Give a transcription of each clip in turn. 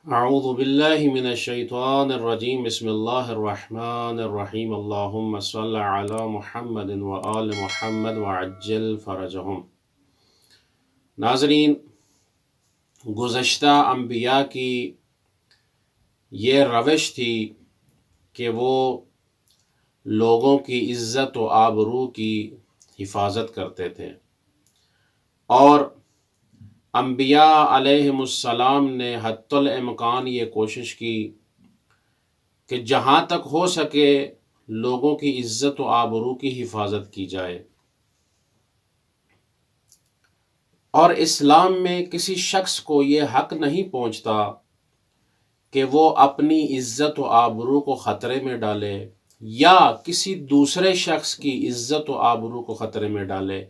اعوذ باللہ من الشیطان الرجیم بسم اللہ الرحمن الرحیم اللہم صل علی محمد وآل محمد وعجل فرجہم۔ ناظرین، گزشتہ انبیاء کی یہ روش تھی کہ وہ لوگوں کی عزت و آبرو کی حفاظت کرتے تھے، اور انبیاء علیہم السلام نے حتی الامکان یہ کوشش کی کہ جہاں تک ہو سکے لوگوں کی عزت و آبرو کی حفاظت کی جائے، اور اسلام میں کسی شخص کو یہ حق نہیں پہنچتا کہ وہ اپنی عزت و آبرو کو خطرے میں ڈالے یا کسی دوسرے شخص کی عزت و آبرو کو خطرے میں ڈالے۔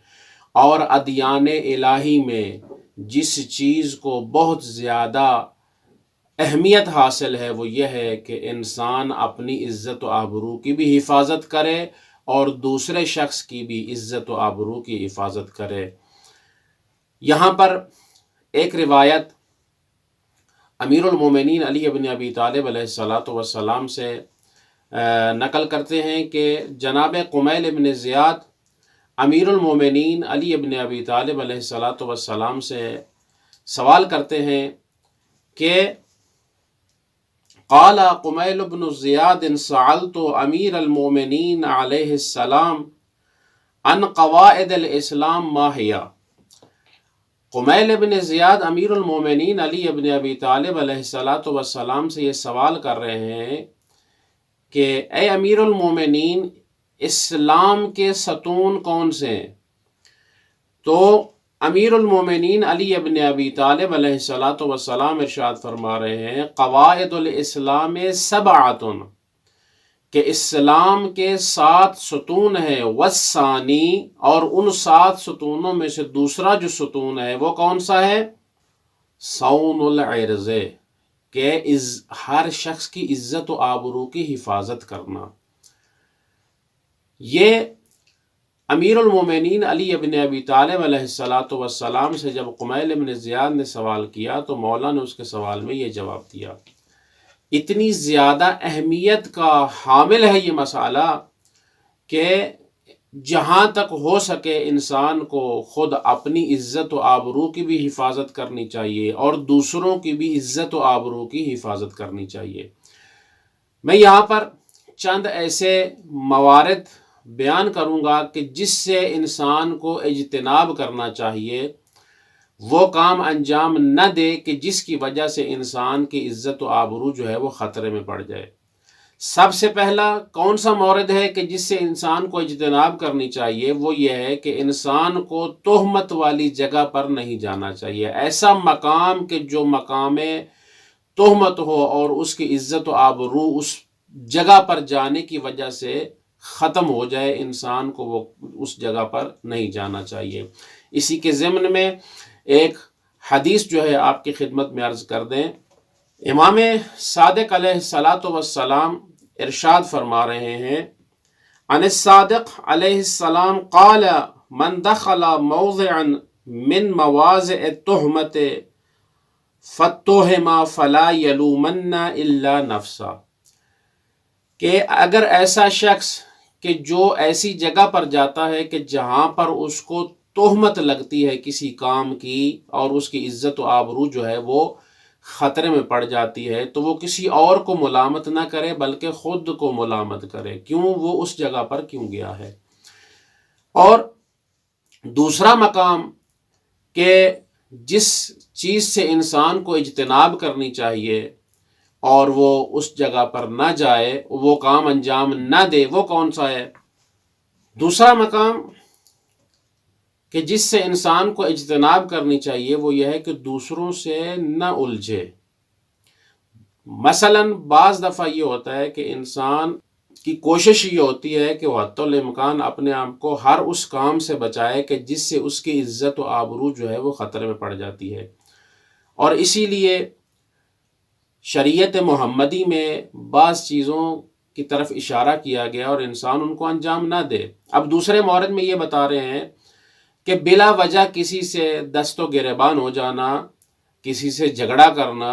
اور ادیان الہی میں جس چیز کو بہت زیادہ اہمیت حاصل ہے وہ یہ ہے کہ انسان اپنی عزت و آبرو کی بھی حفاظت کرے اور دوسرے شخص کی بھی عزت و آبرو کی حفاظت کرے۔ یہاں پر ایک روایت امیر المومنین علی بن ابی طالب علیہ السلام سے نقل کرتے ہیں کہ جناب قمیل بن زیاد امیر المومنین علی بن ابی طالب علیہ السلام سے سوال کرتے ہیں کہ قال قمیل بن زیاد سألت امیر المومنین علیہ السلام عن قواعد الاسلام ما هي۔ قمیل بن زیاد امیر المومنین علی بن ابی طالب علیہ السلام سے یہ سوال کر رہے ہیں کہ اے امیر المومنین، اسلام کے ستون کون سے ہیں؟ تو امیر المومنین علی ابن ابی طالب علیہ السلام ارشاد فرما رہے ہیں قواعد الاسلام سبعۃ، کہ اسلام کے 7 ستون ہیں، والثانی، اور ان 7 ستونوں میں سے دوسرا جو ستون ہے وہ کون سا ہے؟ صون العرض، کہ ہر شخص کی عزت و آبرو کی حفاظت کرنا۔ یہ امیر المومنین علی ابن ابی طالب علیہ السلام سے جب قمیل بن زیاد نے سوال کیا تو مولا نے اس کے سوال میں یہ جواب دیا۔ اتنی زیادہ اہمیت کا حامل ہے یہ مسئلہ کہ جہاں تک ہو سکے انسان کو خود اپنی عزت و آبرو کی بھی حفاظت کرنی چاہیے اور دوسروں کی بھی عزت و آبرو کی حفاظت کرنی چاہیے۔ میں یہاں پر چند ایسے موارد بیان کروں گا کہ جس سے انسان کو اجتناب کرنا چاہیے، وہ کام انجام نہ دے کہ جس کی وجہ سے انسان کی عزت و آبرو جو ہے وہ خطرے میں پڑ جائے۔ سب سے پہلا کون سا مورد ہے کہ جس سے انسان کو اجتناب کرنی چاہیے؟ وہ یہ ہے کہ انسان کو تہمت والی جگہ پر نہیں جانا چاہیے، ایسا مقام کہ جو مقام تہمت ہو اور اس کی عزت و آبرو اس جگہ پر جانے کی وجہ سے ختم ہو جائے، انسان کو وہ اس جگہ پر نہیں جانا چاہیے۔ اسی کے ضمن میں ایک حدیث جو ہے آپ کی خدمت میں عرض کر دیں۔ امام صادق علیہ السلام ارشاد فرما رہے ہیں عن الصادق علیہ السلام قال من دخل موضعا من مواضع التہمت فاتہم فلا یلومن الا نفسا، کہ اگر ایسا شخص کہ جو ایسی جگہ پر جاتا ہے کہ جہاں پر اس کو تہمت لگتی ہے کسی کام کی اور اس کی عزت و آبرو جو ہے وہ خطرے میں پڑ جاتی ہے، تو وہ کسی اور کو ملامت نہ کرے بلکہ خود کو ملامت کرے، کیوں وہ اس جگہ پر کیوں گیا ہے۔ اور دوسرا مقام کہ جس چیز سے انسان کو اجتناب کرنی چاہیے اور وہ اس جگہ پر نہ جائے، وہ کام انجام نہ دے، وہ کون سا ہے؟ دوسرا مقام کہ جس سے انسان کو اجتناب کرنی چاہیے وہ یہ ہے کہ دوسروں سے نہ الجھے۔ مثلا بعض دفعہ یہ ہوتا ہے کہ انسان کی کوشش یہ ہوتی ہے کہ وہ حتی الامکان اپنے آپ کو ہر اس کام سے بچائے کہ جس سے اس کی عزت و آبرو جو ہے وہ خطرے میں پڑ جاتی ہے، اور اسی لیے شریعت محمدی میں بعض چیزوں کی طرف اشارہ کیا گیا اور انسان ان کو انجام نہ دے۔ اب دوسرے مورد میں یہ بتا رہے ہیں کہ بلا وجہ کسی سے دست و گریبان ہو جانا، کسی سے جھگڑا کرنا،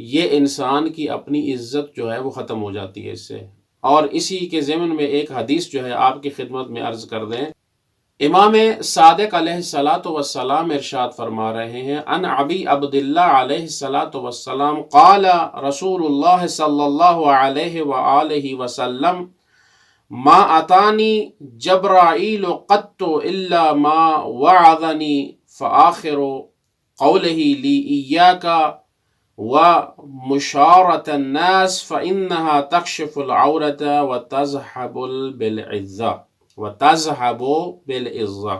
یہ انسان کی اپنی عزت جو ہے وہ ختم ہو جاتی ہے اس سے۔ اور اسی کے ضمن میں ایک حدیث جو ہے آپ کی خدمت میں عرض کر دیں، امام صادق علیہ الصلاۃ والسلام ارشاد فرما رہے ہیں، ان ابی عبداللہ علیہ الصلاۃ والسلام قال رسول اللہ صلی اللہ علیہ وآلہ وسلم ما اتانی جبرائیل قط الا ما وعظنی فآخر قوله لی ایاک ومشارة الناس فإنها تكشف العورة وتذهب بالعزة۔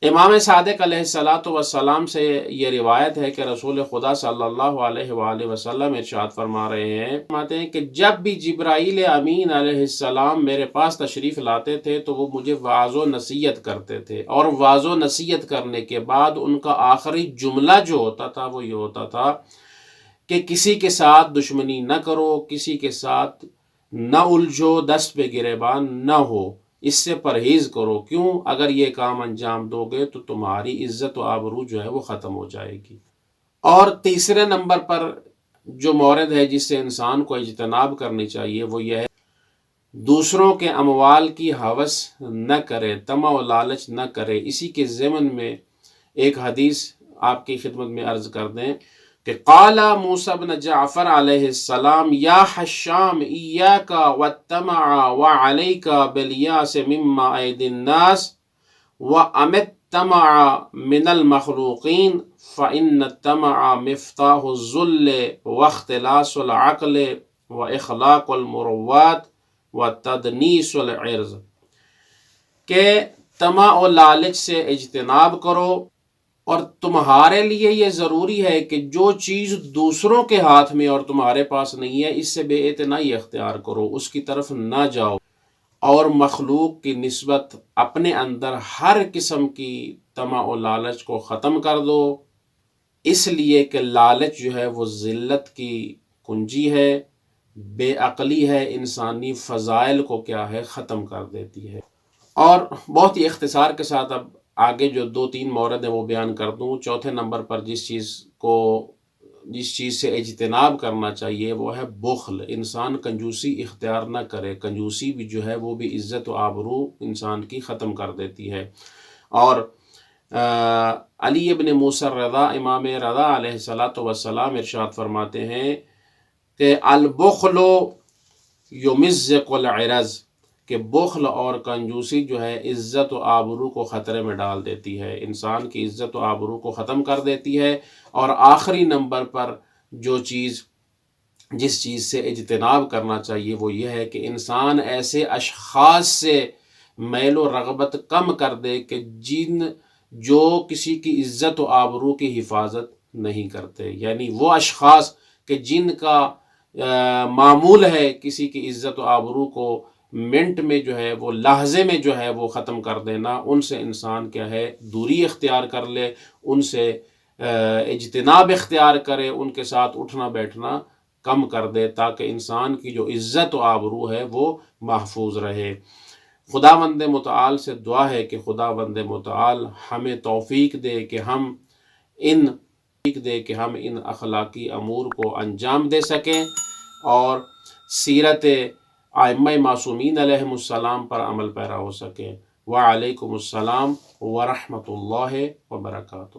امام صادق علیہ الصلاۃ والسلام سے یہ روایت ہے کہ رسول خدا صلی اللہ علیہ وآلہ وسلم ارشاد فرما رہے ہیں، فرماتے ہیں کہ جب بھی جبرائیل امین علیہ السلام میرے پاس تشریف لاتے تھے تو وہ مجھے واعظ و نصیحت کرتے تھے، اور واعظ و نصیحت کرنے کے بعد ان کا آخری جملہ جو ہوتا تھا وہ یہ ہوتا تھا کہ کسی کے ساتھ دشمنی نہ کرو، کسی کے ساتھ نہ الجھو، دست پہ گریبان نہ ہو، اس سے پرہیز کرو، کیوں؟ اگر یہ کام انجام دو گے تو تمہاری عزت و آبرو جو ہے وہ ختم ہو جائے گی۔ اور تیسرے نمبر پر جو مورد ہے جس سے انسان کو اجتناب کرنی چاہیے وہ یہ ہے، دوسروں کے اموال کی ہوس نہ کرے، طمع و لالچ نہ کرے۔ اسی کے ضمن میں ایک حدیث آپ کی خدمت میں عرض کر دیں کہ قال موسیٰ بن جعفر علیہ السلام یا حشام ایاک والطمع وعلیک بالیاس مما ایدی الناس وامت الطمع من المخلوقین فإن الطمع مفتاح الذل واختلاس العقل واخلاق المروات وتدنیس العرض، کہ طمع و لالچ سے اجتناب کرو، اور تمہارے لیے یہ ضروری ہے کہ جو چیز دوسروں کے ہاتھ میں اور تمہارے پاس نہیں ہے اس سے بے اعتنائی اختیار کرو، اس کی طرف نہ جاؤ، اور مخلوق کی نسبت اپنے اندر ہر قسم کی طمع و لالچ کو ختم کر دو، اس لیے کہ لالچ جو ہے وہ ذلت کی کنجی ہے، بے عقلی ہے، انسانی فضائل کو کیا ہے ختم کر دیتی ہے۔ اور بہت ہی اختصار کے ساتھ اب آگے جو 2-3 مورد ہیں وہ بیان کر دوں۔ چوتھے نمبر پر جس چیز سے اجتناب کرنا چاہیے وہ ہے بخل۔ انسان کنجوسی اختیار نہ کرے، کنجوسی بھی جو ہے وہ بھی عزت و آبرو انسان کی ختم کر دیتی ہے۔ اور علی ابن موسیٰ رضا، امام رضا علیہ الصلاۃ والسلام ارشاد فرماتے ہیں کہ البخل یمزق العرض، کہ بخل اور کنجوسی جو ہے عزت و آبرو کو خطرے میں ڈال دیتی ہے، انسان کی عزت و آبرو کو ختم کر دیتی ہے۔ اور آخری نمبر پر جس چیز سے اجتناب کرنا چاہیے وہ یہ ہے کہ انسان ایسے اشخاص سے میل و رغبت کم کر دے کہ جو کسی کی عزت و آبرو کی حفاظت نہیں کرتے، یعنی وہ اشخاص کہ جن کا معمول ہے کسی کی عزت و آبرو کو منٹ میں جو ہے وہ لحظے میں جو ہے وہ ختم کر دینا، ان سے انسان کیا ہے دوری اختیار کر لے، ان سے اجتناب اختیار کرے، ان کے ساتھ اٹھنا بیٹھنا کم کر دے، تاکہ انسان کی جو عزت و آبرو ہے وہ محفوظ رہے۔ خداوند متعال سے دعا ہے کہ خداوند متعال ہمیں توفیق دے کہ ہم ان اخلاقی امور کو انجام دے سکیں اور سیرت ائمہ معصومین علیہم السلام پر عمل پیرا ہو سکیں۔ وعلیکم السلام ورحمۃ اللہ وبرکاتہ۔